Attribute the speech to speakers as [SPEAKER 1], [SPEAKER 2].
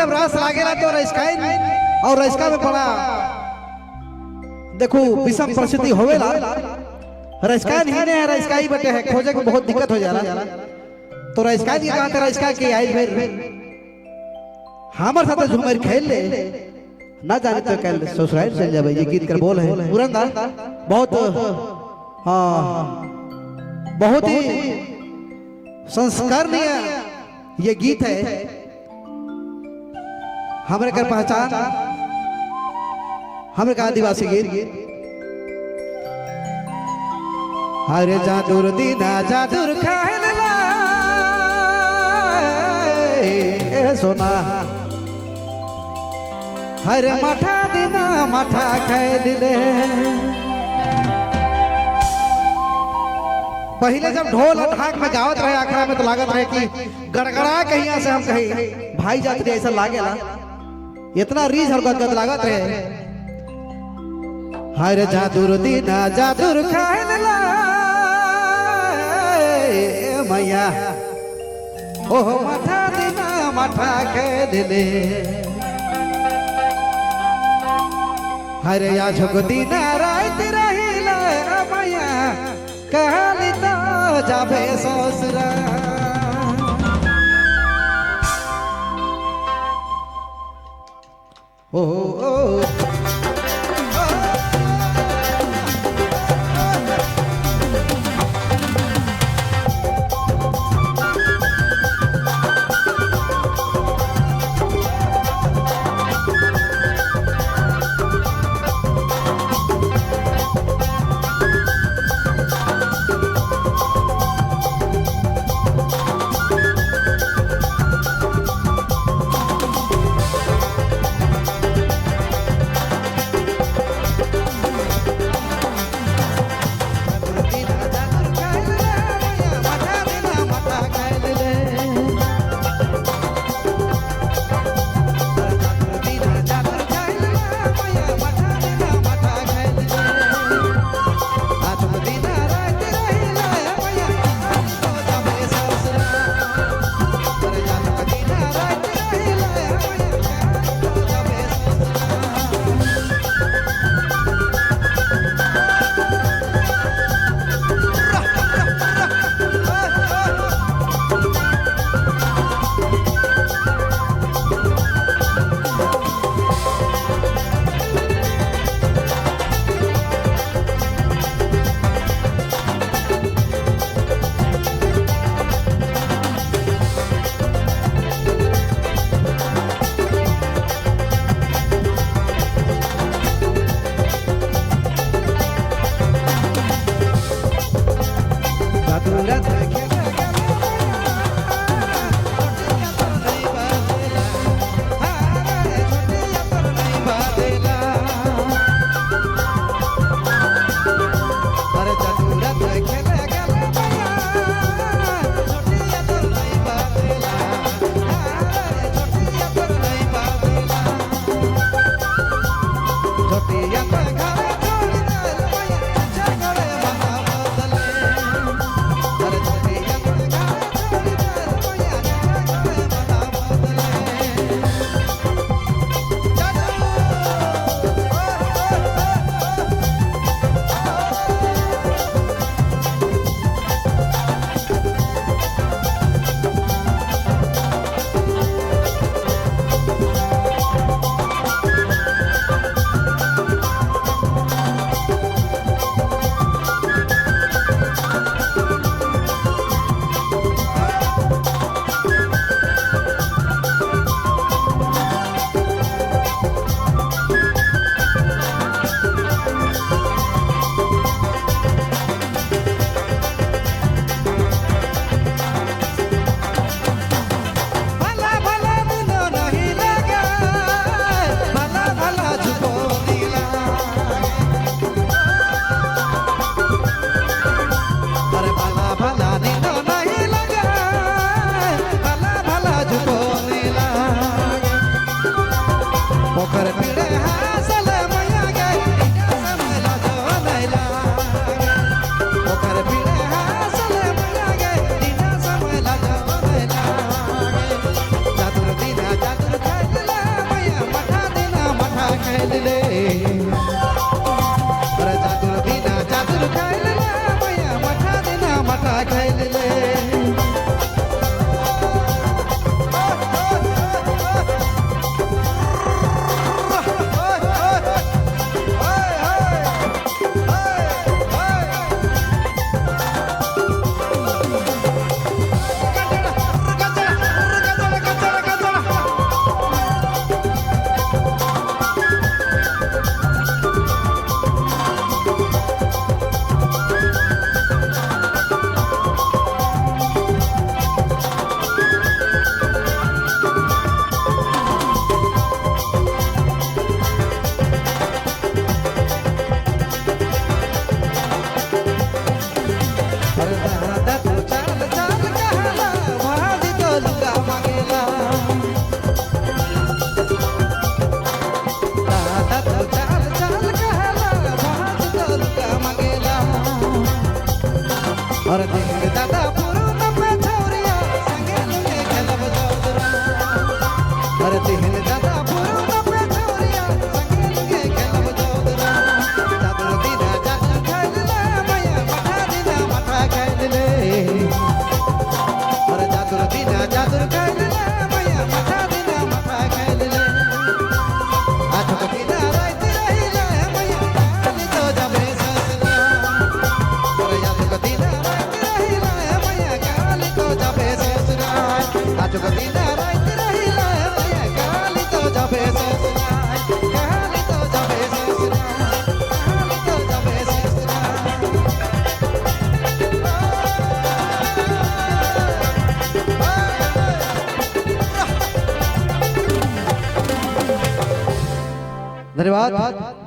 [SPEAKER 1] जब रस लागेला तो रसकाइन और रसका में पड़ा देखो विषम परिस्थिति होवेला रसकाइन ही ने रसकाई बटे है खोजे को बहुत दिक्कत हो जाला तो रसकाइन की कहां तेरा रसका के आई फिर हमर साथ झूमर खेल ले ना जाने तो कल ससुराल चल जाबे ये गीत कर बोल है पुरंदा बहुत हाँ बहुत ही संस्करणीय ये गीत है हमारे कर पहचान हमारे का आदिवासी गीत हरे जादुर दीना जादुर खाएला ए सोना हरे मठा दीना मठा खाए दिले पहले जब ढोल ढाक में गावत रहे आखड़ा में तो लागत रहे कि गड़गड़ा कहीं से हम कहीं भाई जात ऐसा लागेला इतना रीझ और गदगद लागत रहे हर जादुर दीना जादुर खाएला मैया ओह मठा दीना मठा खाए दिले हरे या झुक दीना रात रहिला मैया कहली तो जाबे ससुरा ओ जादुर खेलले अरे जादूर दिना जादूर खेलले मैया मठा दिना मठा खेलले और देख दादा पुरुन पे छोरिया संगे लुंगे खेलब जोदरा और देख दादा पुरुन पे छोरिया संगे लुंगे खेलब जोदरा जादूर दिना जादूर खेलले मैया मठा दिना मठा खेलले और जादूर दिना जादूर खेलले मैया मठा दिना मठा खेलले आज को दिना रात रहिले मैया काली तो जाबे ससुरा और याद को दिना आज को दिन रात रहिला मैया काली तो जाबे ससुराल काली तो जाबे ससुराल काली तो जाबे ससुराल धन्यवाद।